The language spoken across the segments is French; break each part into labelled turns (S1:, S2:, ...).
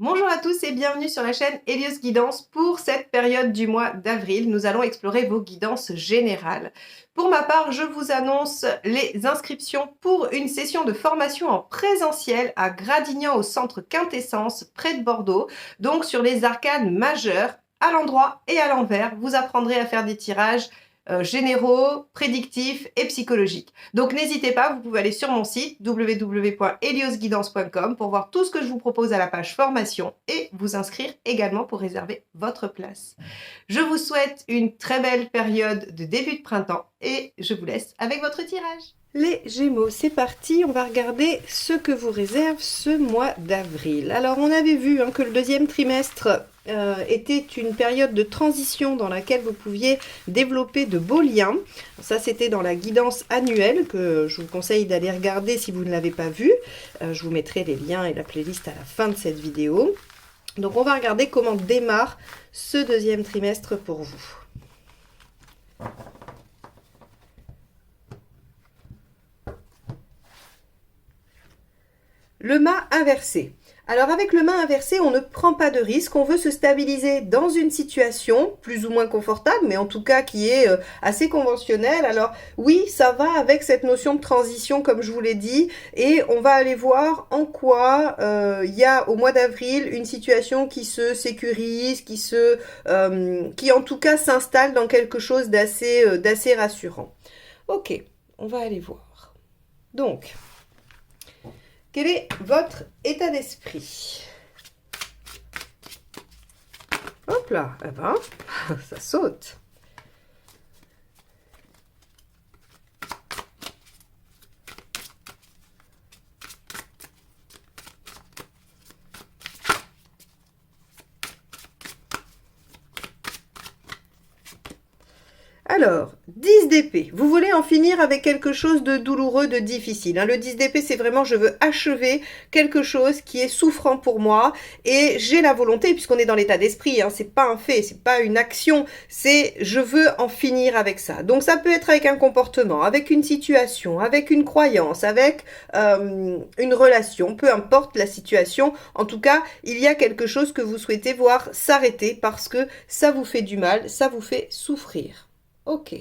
S1: Bonjour à tous et bienvenue sur la chaîne Hélios Guidance. Pour cette période du mois d'avril, nous allons explorer vos guidances générales. Pour ma part, je vous annonce les inscriptions pour une session de formation en présentiel à Gradignan au centre Quintessence, près de Bordeaux, donc sur les arcanes majeures, à l'endroit et à l'envers. Vous apprendrez à faire des tirages généraux, prédictifs et psychologiques. Donc n'hésitez pas, vous pouvez aller sur mon site www.heliosguidance.com pour voir tout ce que je vous propose à la page formation et vous inscrire également pour réserver votre place. Je vous souhaite une très belle période de début de printemps et je vous laisse avec votre tirage. Les Gémeaux, c'est parti, on va regarder ce que vous réserve ce mois d'avril. Alors on avait vu que le deuxième trimestre était une période de transition dans laquelle vous pouviez développer de beaux liens. Ça, c'était dans la guidance annuelle que je vous conseille d'aller regarder si vous ne l'avez pas vue. Je vous mettrai les liens et la playlist à la fin de cette vidéo. Donc, on va regarder comment démarre ce deuxième trimestre pour vous. Le mât inversé. Alors avec le mât inversé, on ne prend pas de risque, on veut se stabiliser dans une situation plus ou moins confortable, mais en tout cas qui est assez conventionnelle. Alors oui, ça va avec cette notion de transition comme je vous l'ai dit, et on va aller voir en quoi il y a au mois d'avril une situation qui se sécurise, qui en tout cas s'installe dans quelque chose d'assez rassurant. Ok, on va aller voir. Donc, quel est votre état d'esprit? Hop là, eh ben, ça saute. Alors, 10 d'épée. Vous voulez en finir avec quelque chose de douloureux, de difficile. Le 10 d'épée, c'est vraiment, je veux achever quelque chose qui est souffrant pour moi. Et j'ai la volonté, puisqu'on est dans l'état d'esprit, c'est pas un fait, c'est pas une action, c'est je veux en finir avec ça. Donc ça peut être avec un comportement, avec une situation, avec une croyance, avec une relation, peu importe la situation. En tout cas, il y a quelque chose que vous souhaitez voir s'arrêter parce que ça vous fait du mal, ça vous fait souffrir. Ok.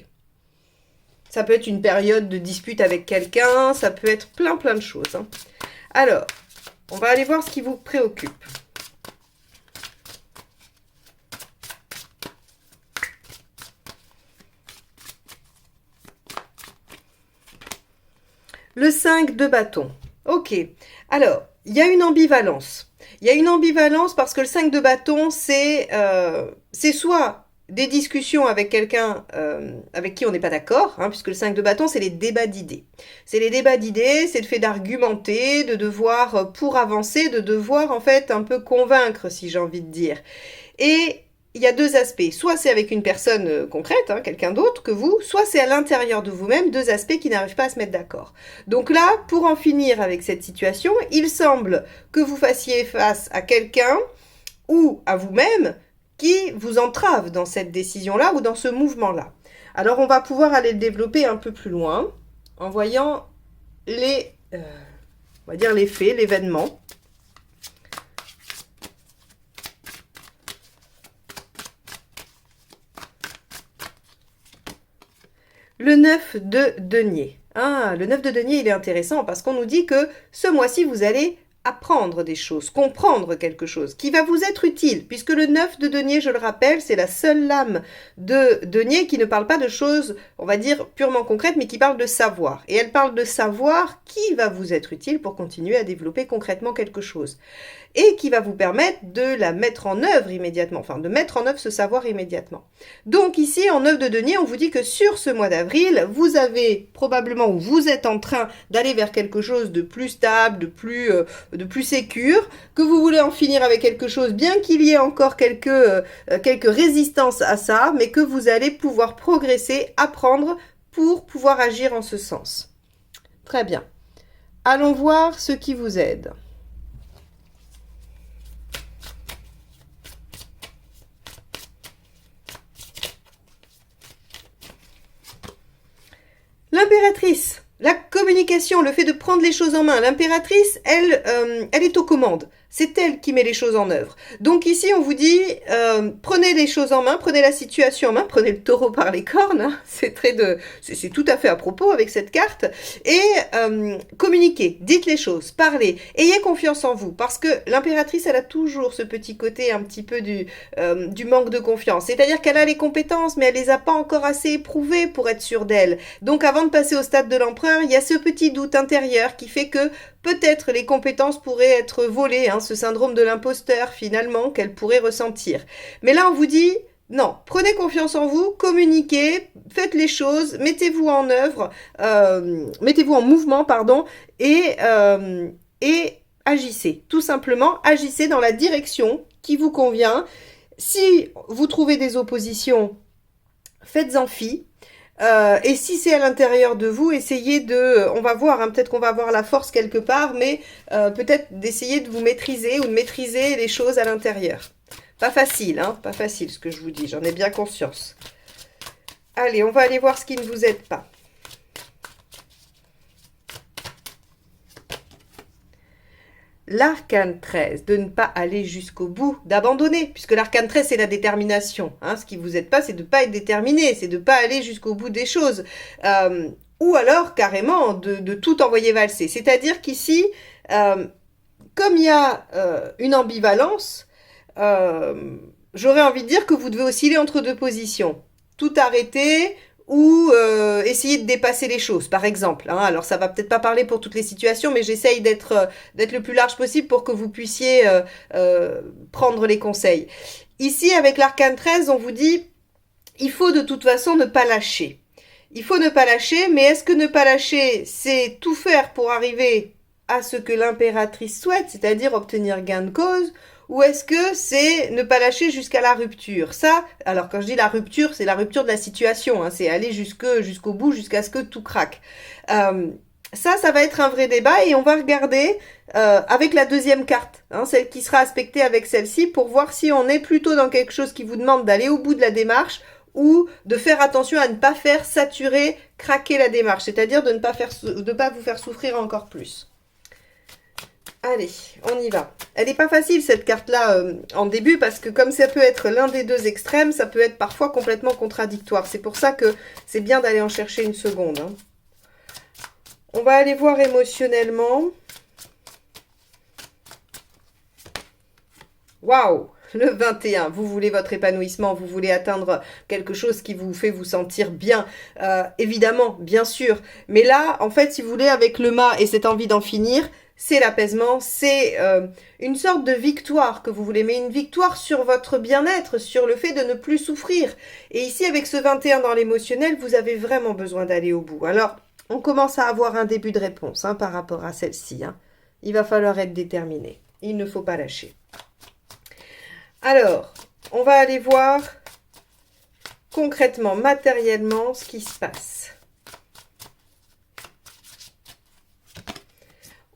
S1: Ça peut être une période de dispute avec quelqu'un, ça peut être plein de choses. Alors, on va aller voir ce qui vous préoccupe. Le 5 de bâton. Ok. Alors, il y a une ambivalence. Il y a une ambivalence parce que le 5 de bâton, c'est soit des discussions avec quelqu'un avec qui on n'est pas d'accord, puisque le 5 de bâton, c'est les débats d'idées. C'est les débats d'idées, c'est le fait d'argumenter, de devoir, pour avancer, de devoir en fait un peu convaincre, si j'ai envie de dire. Et il y a deux aspects. Soit c'est avec une personne concrète, quelqu'un d'autre que vous, soit c'est à l'intérieur de vous-même, deux aspects qui n'arrivent pas à se mettre d'accord. Donc là, pour en finir avec cette situation, il semble que vous fassiez face à quelqu'un ou à vous-même qui vous entrave dans cette décision-là ou dans ce mouvement-là. Alors, on va pouvoir aller le développer un peu plus loin en voyant on va dire les faits, l'événement. Le 9 de denier. Le 9 de denier, il est intéressant parce qu'on nous dit que ce mois-ci, vous allez apprendre des choses, comprendre quelque chose qui va vous être utile, puisque le 9 de denier, je le rappelle, c'est la seule lame de denier qui ne parle pas de choses, on va dire, purement concrètes, mais qui parle de savoir. Et elle parle de savoir qui va vous être utile pour continuer à développer concrètement quelque chose. Et qui va vous permettre de la mettre en œuvre immédiatement, enfin de mettre en œuvre ce savoir immédiatement. Donc ici, en 9 de denier, on vous dit que sur ce mois d'avril, vous avez probablement, ou vous êtes en train d'aller vers quelque chose de plus stable, de plus sécure, que vous voulez en finir avec quelque chose, bien qu'il y ait encore quelques résistances à ça, mais que vous allez pouvoir progresser, apprendre pour pouvoir agir en ce sens. Très bien. Allons voir ce qui vous aide. L'impératrice, la communication, le fait de prendre les choses en main. L'impératrice, elle est aux commandes. c'est elle qui met les choses en œuvre. Donc ici, on vous dit, prenez les choses en main, prenez la situation en main, prenez le taureau par les cornes, hein, c'est tout à fait à propos avec cette carte, et communiquez, dites les choses, parlez, ayez confiance en vous, parce que l'impératrice, elle a toujours ce petit côté un petit peu du manque de confiance, c'est-à-dire qu'elle a les compétences, mais elle les a pas encore assez éprouvées pour être sûre d'elle. Donc avant de passer au stade de l'empereur, il y a ce petit doute intérieur qui fait que peut-être les compétences pourraient être volées, hein, ce syndrome de l'imposteur finalement qu'elle pourrait ressentir. Mais là on vous dit, non, prenez confiance en vous, communiquez, faites les choses, mettez-vous en œuvre, mettez-vous en mouvement, pardon, et agissez. Tout simplement, agissez dans la direction qui vous convient. Si vous trouvez des oppositions, faites-en fi. Et si c'est à l'intérieur de vous, essayez on va voir, hein, peut-être qu'on va avoir la force quelque part, mais peut-être d'essayer de vous maîtriser ou de maîtriser les choses à l'intérieur. Pas facile, hein, pas facile ce que je vous dis, j'en ai bien conscience. Allez, on va aller voir ce qui ne vous aide pas. L'arcane 13, de ne pas aller jusqu'au bout, d'abandonner, puisque l'arcane 13, c'est la détermination. Hein, ce qui ne vous aide pas, c'est de ne pas être déterminé, c'est de ne pas aller jusqu'au bout des choses. Ou alors, carrément, de tout envoyer valser. C'est-à-dire qu'ici, comme il y a une ambivalence, j'aurais envie de dire que vous devez osciller entre deux positions. Tout arrêter ou essayer de dépasser les choses, par exemple. Hein. Alors, ça va peut-être pas parler pour toutes les situations, mais j'essaye d'être le plus large possible pour que vous puissiez prendre les conseils. Ici, avec l'arcane 13, on vous dit, il faut de toute façon ne pas lâcher. Il faut ne pas lâcher, mais est-ce que ne pas lâcher, c'est tout faire pour arriver à ce que l'impératrice souhaite, c'est-à-dire obtenir gain de cause, ou est-ce que c'est ne pas lâcher jusqu'à la rupture? Ça, alors quand je dis la rupture, c'est la rupture de la situation, hein, c'est aller jusqu'au bout, jusqu'à ce que tout craque. Ça va être un vrai débat et on va regarder avec la deuxième carte, hein, celle qui sera aspectée avec celle-ci, pour voir si on est plutôt dans quelque chose qui vous demande d'aller au bout de la démarche ou de faire attention à ne pas faire saturer, craquer la démarche, c'est-à-dire de ne pas vous faire souffrir encore plus. Allez, on y va. Elle n'est pas facile cette carte-là en début parce que comme ça peut être l'un des deux extrêmes, ça peut être parfois complètement contradictoire. C'est pour ça que c'est bien d'aller en chercher une seconde. Hein. On va aller voir émotionnellement. Waouh! Le 21, vous voulez votre épanouissement, vous voulez atteindre quelque chose qui vous fait vous sentir bien, évidemment, bien sûr. Mais là, en fait, si vous voulez, avec le mât et cette envie d'en finir, c'est l'apaisement, c'est une sorte de victoire que vous voulez, mais une victoire sur votre bien-être, sur le fait de ne plus souffrir. Et ici, avec ce 21 dans l'émotionnel, vous avez vraiment besoin d'aller au bout. Alors, on commence à avoir un début de réponse hein, par rapport à celle-ci. Hein. Il va falloir être déterminé. Il ne faut pas lâcher. Alors, on va aller voir concrètement, matériellement, ce qui se passe.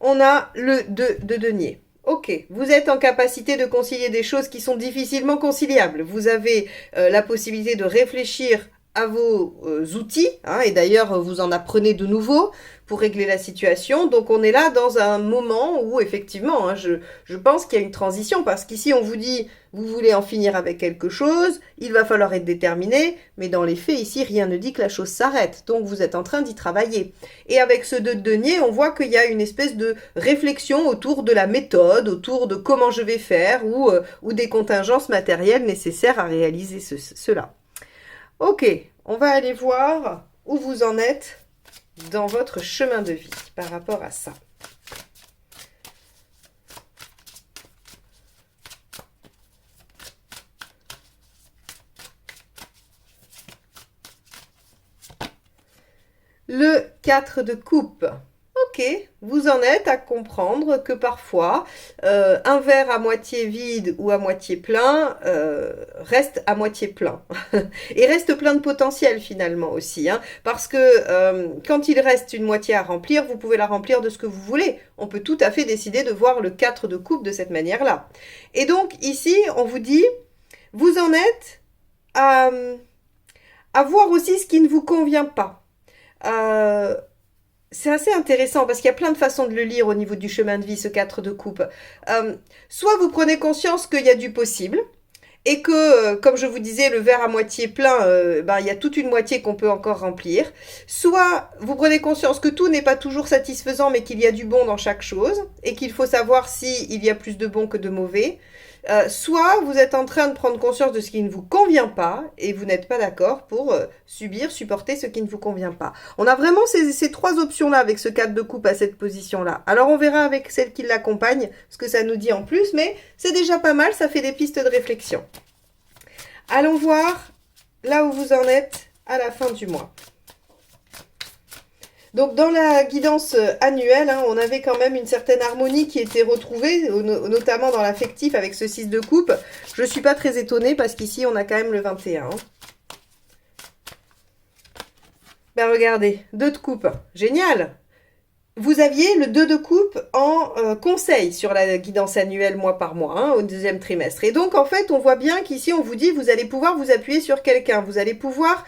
S1: On a le 2 de denier. Ok, vous êtes en capacité de concilier des choses qui sont difficilement conciliables. Vous avez la possibilité de réfléchir à vos outils, hein, et d'ailleurs vous en apprenez de nouveaux pour régler la situation. Donc on est là dans un moment où effectivement, hein, je pense qu'il y a une transition parce qu'ici on vous dit, vous voulez en finir avec quelque chose, il va falloir être déterminé, mais dans les faits ici rien ne dit que la chose s'arrête, donc vous êtes en train d'y travailler. Et avec ce 2 de denier, on voit qu'il y a une espèce de réflexion autour de la méthode, autour de comment je vais faire ou des contingences matérielles nécessaires à réaliser cela. Ok, on va aller voir où vous en êtes dans votre chemin de vie par rapport à ça. Le 4 de coupe. Ok, vous en êtes à comprendre que parfois, un verre à moitié vide ou à moitié plein reste à moitié plein. Et reste plein de potentiel finalement aussi. Hein, parce que quand il reste une moitié à remplir, vous pouvez la remplir de ce que vous voulez. On peut tout à fait décider de voir le 4 de coupe de cette manière-là. Et donc ici, on vous dit, vous en êtes à voir aussi ce qui ne vous convient pas. c'est assez intéressant parce qu'il y a plein de façons de le lire au niveau du chemin de vie, ce 4 de coupe. Soit vous prenez conscience qu'il y a du possible, et que, comme je vous disais, le verre à moitié plein, ben, il y a toute une moitié qu'on peut encore remplir. Soit vous prenez conscience que tout n'est pas toujours satisfaisant, mais qu'il y a du bon dans chaque chose, et qu'il faut savoir s'il y a plus de bon que de mauvais. Soit vous êtes en train de prendre conscience de ce qui ne vous convient pas, et vous n'êtes pas d'accord pour supporter ce qui ne vous convient pas. On a vraiment ces trois options-là avec ce 4 de coupe à cette position-là. Alors on verra avec celle qui l'accompagne ce que ça nous dit en plus, mais c'est déjà pas mal, ça fait des pistes de réflexion. Allons voir là où vous en êtes à la fin du mois. Donc dans la guidance annuelle, hein, on avait quand même une certaine harmonie qui était retrouvée, notamment dans l'affectif avec ce 6 de coupe. Je ne suis pas très étonnée parce qu'ici on a quand même le 21. Ben regardez, 2 de coupe, génial! Vous aviez le 2 de coupe en conseil sur la guidance annuelle mois par mois, hein, au deuxième trimestre. Et donc, en fait, on voit bien qu'ici, on vous dit, vous allez pouvoir vous appuyer sur quelqu'un. Vous allez pouvoir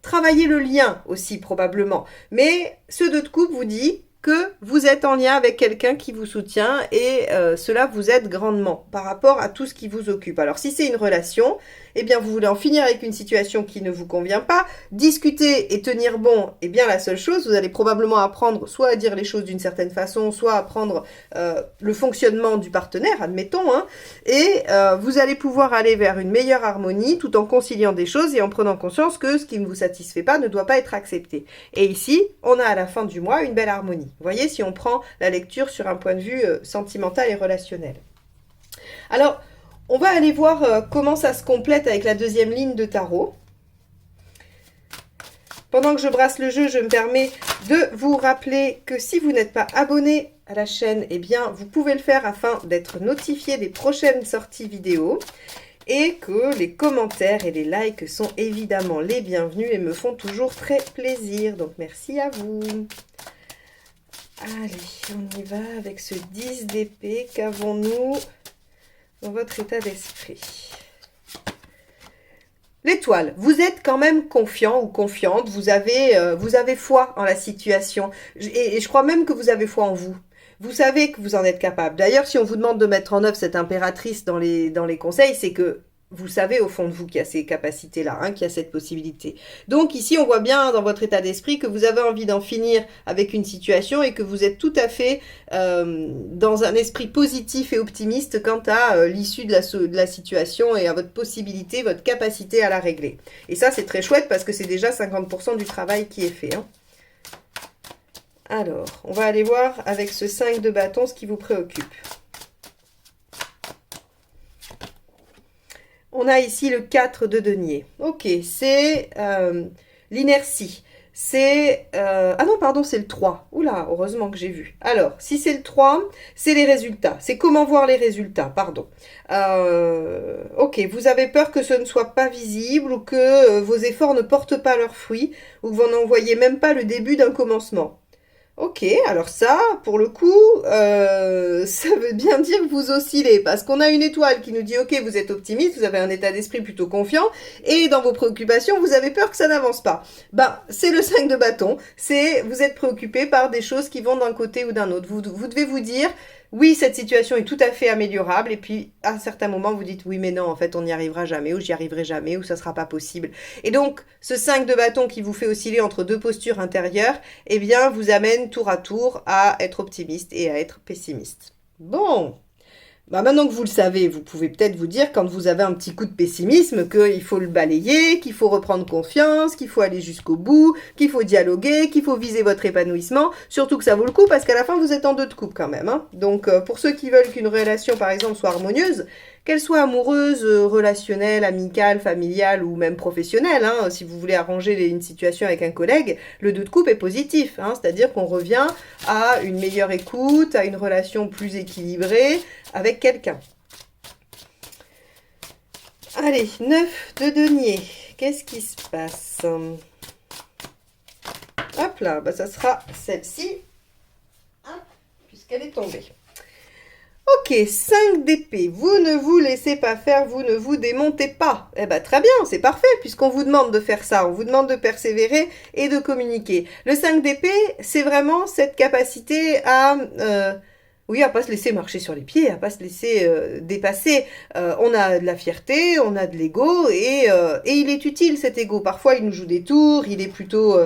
S1: travailler le lien aussi, probablement. Mais ce 2 de coupe vous dit que vous êtes en lien avec quelqu'un qui vous soutient et cela vous aide grandement par rapport à tout ce qui vous occupe. Alors, si c'est une relation, eh bien, vous voulez en finir avec une situation qui ne vous convient pas, discuter et tenir bon, eh bien, la seule chose, vous allez probablement apprendre soit à dire les choses d'une certaine façon, soit à apprendre le fonctionnement du partenaire, admettons, hein, et vous allez pouvoir aller vers une meilleure harmonie tout en conciliant des choses et en prenant conscience que ce qui ne vous satisfait pas ne doit pas être accepté. Et ici, on a à la fin du mois une belle harmonie. Vous voyez, si on prend la lecture sur un point de vue sentimental et relationnel. Alors, on va aller voir comment ça se complète avec la deuxième ligne de tarot. Pendant que je brasse le jeu, je me permets de vous rappeler que si vous n'êtes pas abonné à la chaîne, eh bien, vous pouvez le faire afin d'être notifié des prochaines sorties vidéo. Et que les commentaires et les likes sont évidemment les bienvenus et me font toujours très plaisir. Donc, merci à vous. Allez, on y va avec ce 10 d'épée. Qu'avons-nous dans votre état d'esprit? L'étoile, vous êtes quand même confiant ou confiante, vous avez foi en la situation. Et je crois même que vous avez foi en vous. Vous savez que vous en êtes capable. D'ailleurs, si on vous demande de mettre en œuvre cette impératrice dans les conseils, c'est que vous savez au fond de vous qu'il y a ces capacités-là, hein, qu'il y a cette possibilité. Donc ici, on voit bien dans votre état d'esprit que vous avez envie d'en finir avec une situation et que vous êtes tout à fait dans un esprit positif et optimiste quant à l'issue de la situation et à votre possibilité, votre capacité à la régler. Et ça, c'est très chouette parce que c'est déjà 50% du travail qui est fait. Hein. Alors, on va aller voir avec ce 5 de bâton ce qui vous préoccupe. On a ici le 4 de denier. Ok, c'est l'inertie. C'est... ah non, pardon, c'est le 3. Oula, heureusement que j'ai vu. Alors, si c'est le 3, c'est les résultats. C'est comment voir les résultats, pardon. Ok, vous avez peur que ce ne soit pas visible ou que vos efforts ne portent pas leurs fruits ou que vous n'en voyez même pas le début d'un commencement. Ok, alors ça, pour le coup, ça veut bien dire que vous oscillez, parce qu'on a une étoile qui nous dit, ok, vous êtes optimiste, vous avez un état d'esprit plutôt confiant, et dans vos préoccupations, vous avez peur que ça n'avance pas. Ben, c'est le 5 de bâton, c'est vous êtes préoccupé par des choses qui vont d'un côté ou d'un autre. Vous devez vous dire, oui, cette situation est tout à fait améliorable, et puis à un certain moment, vous dites, oui, mais non, en fait, on n'y arrivera jamais, ou j'y arriverai jamais, ou ça sera pas possible. Et donc, ce 5 de bâton qui vous fait osciller entre deux postures intérieures, eh bien, vous amène tour à tour à être optimiste et à être pessimiste. Bon, bah maintenant que vous le savez, vous pouvez peut-être vous dire, quand vous avez un petit coup de pessimisme, qu'il faut le balayer, qu'il faut reprendre confiance, qu'il faut aller jusqu'au bout, qu'il faut dialoguer, qu'il faut viser votre épanouissement. Surtout que ça vaut le coup, parce qu'à la fin, vous êtes en 2 de coupe quand même. Hein. Donc, pour ceux qui veulent qu'une relation, par exemple, soit harmonieuse, qu'elle soit amoureuse, relationnelle, amicale, familiale ou même professionnelle, hein, si vous voulez arranger une situation avec un collègue, le 2 de coupe est positif, hein, c'est-à-dire qu'on revient à une meilleure écoute, à une relation plus équilibrée avec quelqu'un. Allez, 9 de denier, qu'est-ce qui se passe? Hop là, bah ça sera celle-ci, hein, puisqu'elle est tombée. Ok, 5 d'épée, vous ne vous laissez pas faire, vous ne vous démontez pas. Eh ben très bien, c'est parfait, puisqu'on vous demande de faire ça, on vous demande de persévérer et de communiquer. Le 5 d'épée, c'est vraiment cette capacité à... oui, à pas se laisser marcher sur les pieds, à pas se laisser dépasser. On a de la fierté, on a de l'ego, et il est utile cet ego. Parfois, il nous joue des tours, il est plutôt...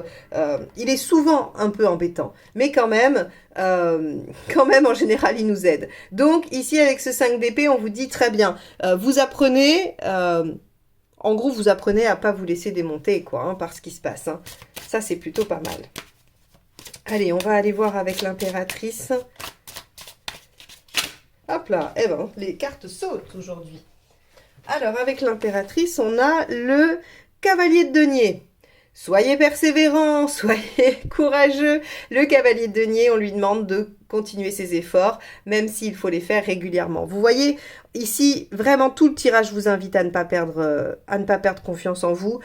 S1: il est souvent un peu embêtant, mais quand même, en général, il nous aide. Donc, ici, avec ce 5 d'épée, on vous dit très bien, vous apprenez... en gros, vous apprenez à pas vous laisser démonter, quoi, hein, par ce qui se passe. Hein. Ça, c'est plutôt pas mal. Allez, on va aller voir avec l'impératrice. Hop là, eh ben, les cartes sautent aujourd'hui. Alors, avec l'impératrice, on a le cavalier de denier. Soyez persévérant, soyez courageux. Le cavalier de denier, on lui demande de continuer ses efforts, même s'il faut les faire régulièrement. Vous voyez, ici, vraiment, tout le tirage vous invite à ne pas perdre confiance en vous.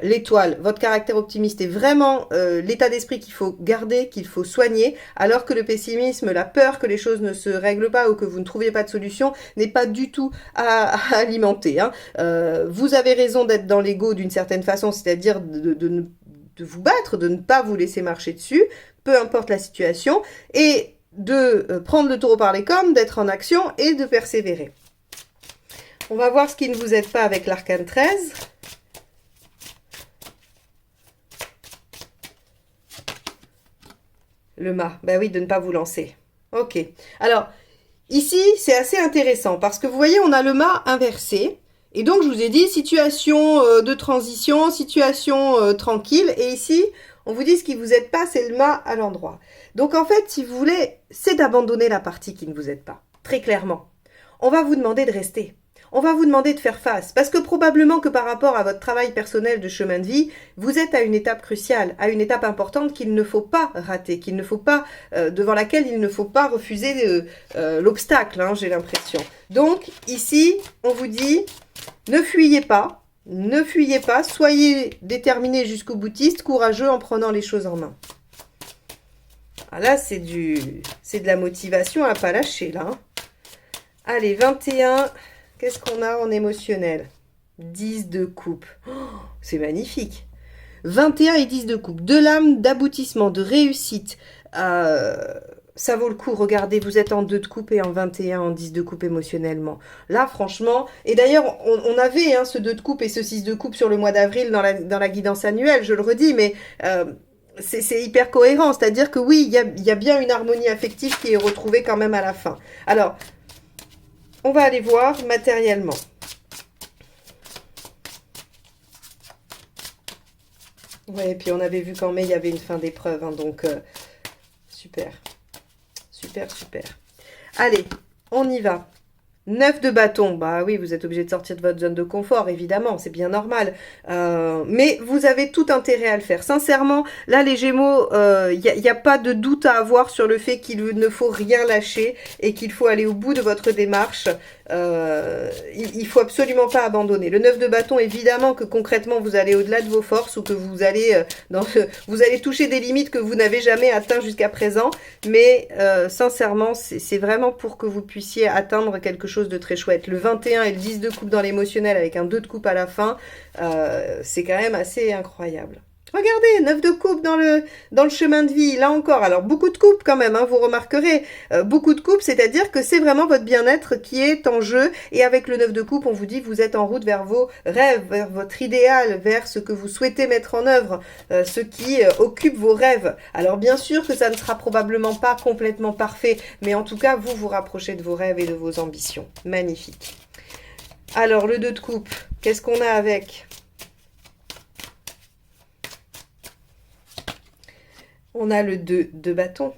S1: L'étoile, votre caractère optimiste est vraiment l'état d'esprit qu'il faut garder, qu'il faut soigner, alors que le pessimisme, la peur que les choses ne se règlent pas ou que vous ne trouviez pas de solution n'est pas du tout à alimenter. Hein. Vous avez raison d'être dans l'ego d'une certaine façon, c'est-à-dire de vous battre, de ne pas vous laisser marcher dessus, peu importe la situation, et de prendre le taureau par les cornes, d'être en action et de persévérer. On va voir ce qui ne vous aide pas avec l'arcane 13. Le mât, ben oui, de ne pas vous lancer. Ok, alors, ici, c'est assez intéressant, parce que vous voyez, on a le mât inversé, et donc je vous ai dit, situation de transition, situation tranquille, et ici, on vous dit ce qui vous aide pas, c'est le mât à l'endroit. Donc en fait, si vous voulez, c'est d'abandonner la partie qui ne vous aide pas, très clairement. On va vous demander de rester. On va vous demander de faire face, parce que probablement que par rapport à votre travail personnel de chemin de vie, vous êtes à une étape cruciale, à une étape importante qu'il ne faut pas rater, qu'il ne faut pas, devant laquelle il ne faut pas refuser l'obstacle, hein, j'ai l'impression. Donc ici, on vous dit, ne fuyez pas, soyez déterminés jusqu'au boutiste, courageux en prenant les choses en main. Ah là, c'est de la motivation à pas lâcher, là. Hein. Allez, 21, qu'est-ce qu'on a en émotionnel? 10 de coupe. Oh, c'est magnifique. 21 et 10 de coupe. De l'âme, d'aboutissement, de réussite. Ça vaut le coup, regardez, vous êtes en 2 de coupe et en 21, en 10 de coupe émotionnellement. Là, franchement, et d'ailleurs, on avait hein, ce 2 de coupe et ce 6 de coupe sur le mois d'avril dans la guidance annuelle, je le redis, mais c'est hyper cohérent, c'est-à-dire que oui, il y a bien une harmonie affective qui est retrouvée quand même à la fin. Alors, on va aller voir matériellement. Ouais, et puis on avait vu qu'en mai, il y avait une fin d'épreuve, hein, donc super. Super. Allez, on y va. 9 de bâton, bah oui, vous êtes obligé de sortir de votre zone de confort, évidemment, c'est bien normal. Mais vous avez tout intérêt à le faire. Sincèrement, là, les Gémeaux, il n'y a pas de doute à avoir sur le fait qu'il ne faut rien lâcher et qu'il faut aller au bout de votre démarche. Il faut absolument pas abandonner. Le 9 de bâton, évidemment que concrètement, vous allez au-delà de vos forces ou que vous allez, vous allez toucher des limites que vous n'avez jamais atteintes jusqu'à présent. Mais sincèrement, c'est vraiment pour que vous puissiez atteindre quelque chose de très chouette. Le 21 et le 10 de coupe dans l'émotionnel avec un 2 de coupe à la fin, c'est quand même assez incroyable. Regardez, 9 de coupe dans le chemin de vie, là encore. Alors, beaucoup de coupes quand même, hein, vous remarquerez. Beaucoup de coupes, c'est-à-dire que c'est vraiment votre bien-être qui est en jeu. Et avec le 9 de coupe, on vous dit vous êtes en route vers vos rêves, vers votre idéal, vers ce que vous souhaitez mettre en œuvre, ce qui occupe vos rêves. Alors, bien sûr que ça ne sera probablement pas complètement parfait, mais en tout cas, vous vous rapprochez de vos rêves et de vos ambitions. Magnifique. Alors, le 2 de coupe, qu'est-ce qu'on a avec ? On a le 2 de bâton.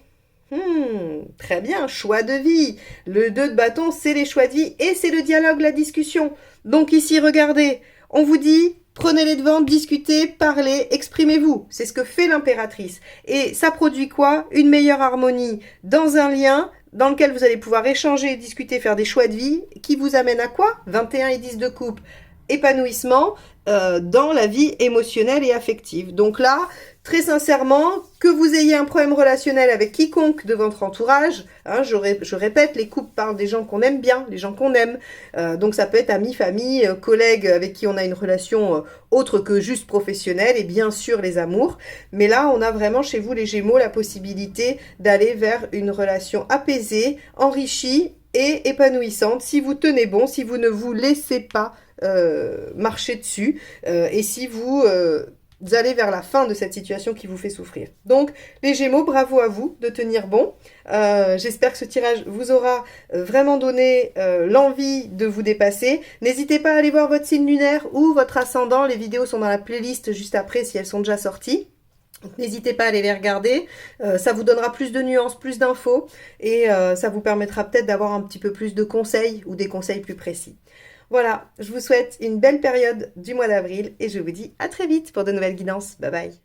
S1: Très bien, choix de vie. Le 2 de bâton, c'est les choix de vie et c'est le dialogue, la discussion. Donc ici, regardez, on vous dit, prenez les devants, discutez, parlez, exprimez-vous. C'est ce que fait l'impératrice. Et ça produit quoi? Une meilleure harmonie dans un lien dans lequel vous allez pouvoir échanger, discuter, faire des choix de vie qui vous amènent à quoi? 21 et 10 de coupe. épanouissement dans la vie émotionnelle et affective. Donc là, très sincèrement, que vous ayez un problème relationnel avec quiconque de votre entourage, hein, je répète, les couples parlent des gens qu'on aime bien, les gens qu'on aime. Donc ça peut être amis, famille, collègues avec qui on a une relation autre que juste professionnelle, et bien sûr les amours. Mais là, on a vraiment chez vous les Gémeaux la possibilité d'aller vers une relation apaisée, enrichie et épanouissante si vous tenez bon, si vous ne vous laissez pas marcher dessus et si vous allez vers la fin de cette situation qui vous fait souffrir. Donc les Gémeaux, bravo à vous de tenir bon. J'espère que ce tirage vous aura vraiment donné l'envie de vous dépasser. N'hésitez pas à aller voir votre signe lunaire ou votre ascendant. Les vidéos sont dans la playlist juste après si elles sont déjà sorties. N'hésitez pas à aller les regarder, ça vous donnera plus de nuances, plus d'infos et ça vous permettra peut-être d'avoir un petit peu plus de conseils ou des conseils plus précis. Voilà, je vous souhaite une belle période du mois d'avril et je vous dis à très vite pour de nouvelles guidances. Bye bye.